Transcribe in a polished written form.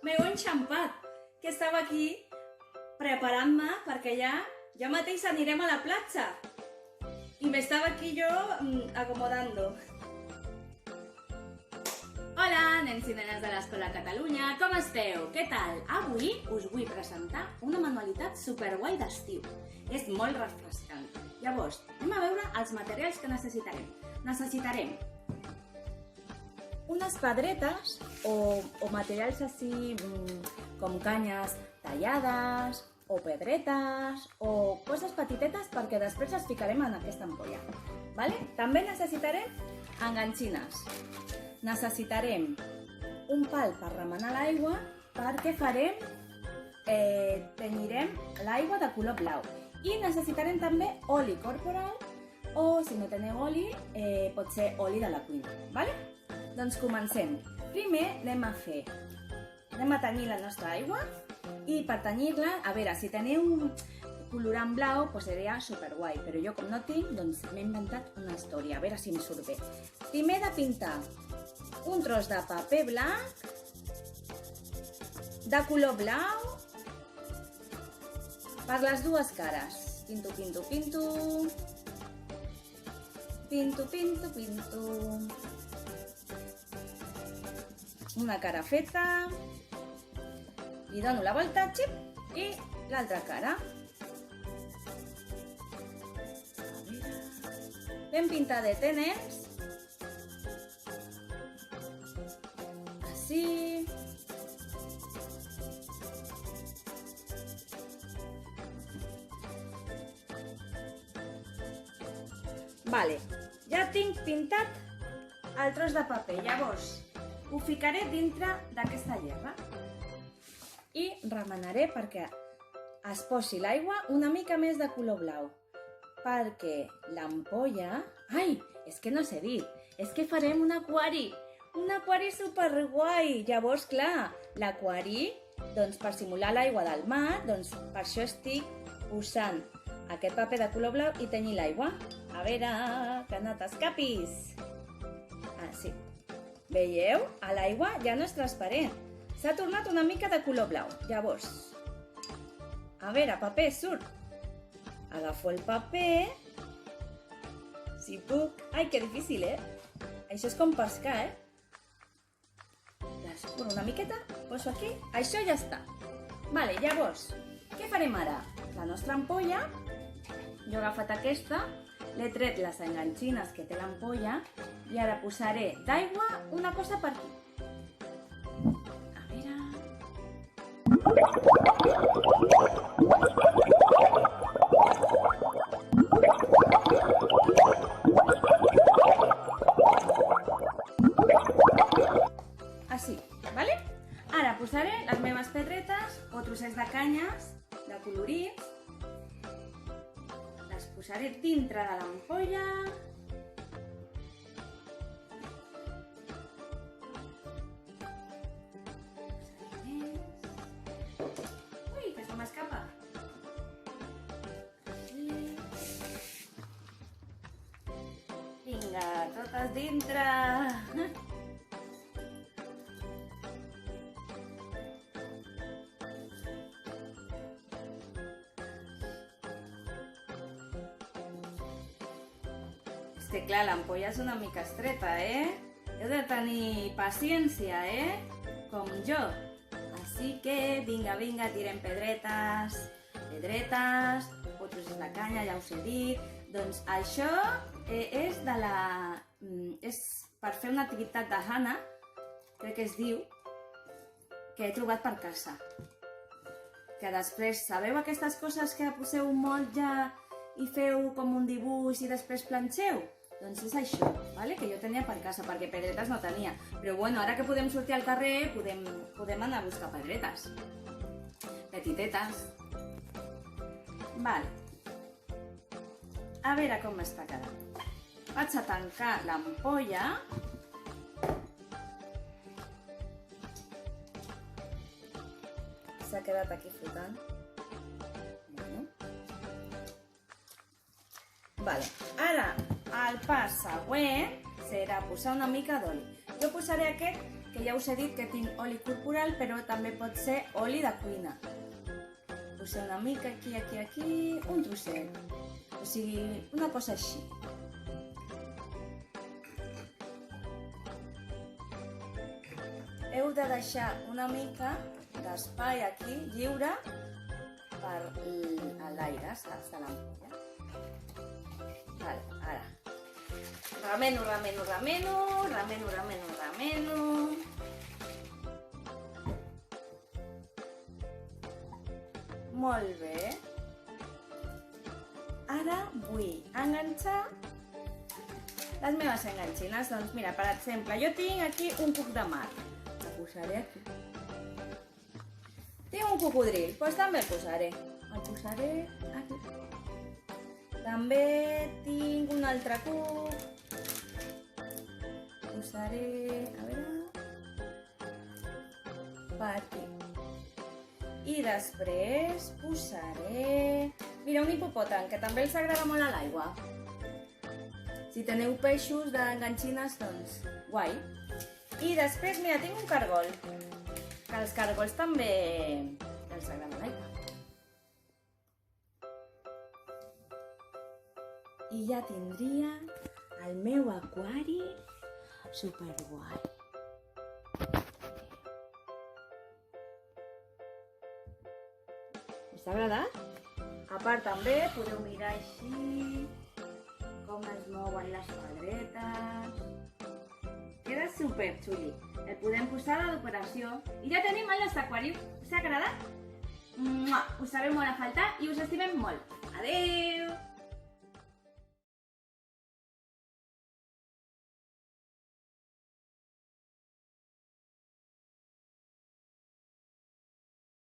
m'heu enxampat, que estava aquí preparant-me perquè ja mateix anirem a la platja. I m'estava aquí jo acomodando. Hola, nens i nenes de l'Escola Catalunya, com esteu? Què tal? Avui us vull presentar una manualitat superguai d'estiu. És molt refrescant. Llavors, anem a veure els materials que necessitarem. Necessitarem unes pedretes o materials així com canyes tallades o pedretes o coses petitetes perquè després les ficarem en aquesta ampolla. Vale? També necessitarem enganxines. Necessitarem un pal per remenar l'aigua perquè tenyirem l'aigua de color blau. I necessitarem també oli corporal o, si no teniu oli, pot ser oli de la cuina. Vale? Doncs comencem. Primer anem a tenyir la nostra aigua i per tenyir-la, a veure, si teniu colorant blau, doncs seria superguai, però jo com no tinc, doncs m'he inventat una història, a veure si em surt bé. Primer he de pintar un tros de paper blanc de color blau per les dues cares. Pinto, pinto, pinto. Pinto, pinto, pinto. Una cara feta. Li dono la volta, xip, i l'altra cara. Ben pintadet, nens? Així. Vale, ja tinc pintat el tros de paper. Llavors, ho ficaré dintre d'aquesta gerra i remenaré perquè es posi l'aigua una mica més de color blau. Perquè l'ampolla... Ai, és que no s'he dit. És que farem un aquari. Un aquari superguai. Llavors, clar, l'aquari, doncs per simular l'aigua del mar, doncs per això estic posant aquest paper de color blau i tenyir l'aigua. A veure, que no t'escapis. Així. Veieu? L'aigua ja no és transparent. S'ha tornat una mica de color blau. Llavors, a veure, paper, surt. Agafo el paper. Si puc... Ai, que difícil, Això és com pescar, L'escuro una miqueta, poso aquí. Això ja està. Vale, llavors, què farem ara? La nostra ampolla, jo he agafat aquesta, l'he tret les enganxines que té l'ampolla i ara posaré d'aigua una cosa per aquí. A veure... Així, vale? Ara posaré les meves pedretes o trossets de canyes, de colorits. Les posaré dintre de l'ampolla. Ui, que se m'escapa. Vinga, totes dintre. És que clar, l'ampolla és una mica estreta, Heu de tenir paciència, Com jo. Així que, vinga, vinga, tirem pedretes, o trossets de canya, ja us he dit. Doncs això és per fer una activitat de Hannah, crec que es diu, que he trobat per casa. Que després, sabeu aquestes coses que poseu un motlle i feu com un dibuix i després planxeu? Doncs és això, que jo tenia per casa, perquè pedretes no tenia. Però bueno, ara que podem sortir al carrer, podem anar a buscar pedretes. Petitetes. Vale. A veure com m'està quedant. Vaig a tancar l'ampolla. S'ha quedat aquí flotant. Vale. Ara, el pas següent serà posar una mica d'oli. Jo posaré aquest, que ja us he dit que tinc oli corporal, però també pot ser oli de cuina. Poseu una mica aquí, un trosset. O sigui, una cosa així. Heu de deixar una mica d'espai aquí, lliure, per l'aire, saps, de l'ampolla. Vale, ara. Remeno. Molt bé. Ara vull enganxar les meves enganxines. Doncs mira, per exemple, jo tinc aquí un cuc de mar. El posaré aquí. Tinc un cocodril, doncs també el posaré. El posaré aquí. També tinc un altre cuc. Posaré, a veure, per aquí. I després posaré... Mira, un hipopòtam, que també els agrada molt a l'aigua. Si teniu peixos d'enganxines, doncs guai. I després, mira, tinc un cargol, que els cargols també els agrada l'aigua. I ja tindria el meu aquari superguai. Us ha agradat? A part també podeu mirar així com es mouen les pedretes. Queda super xuli. El podem posar de decoració. I ja tenim el nostre aquari. Us ha agradat? Us sabeu molt a faltar i us estimem molt. Adeu!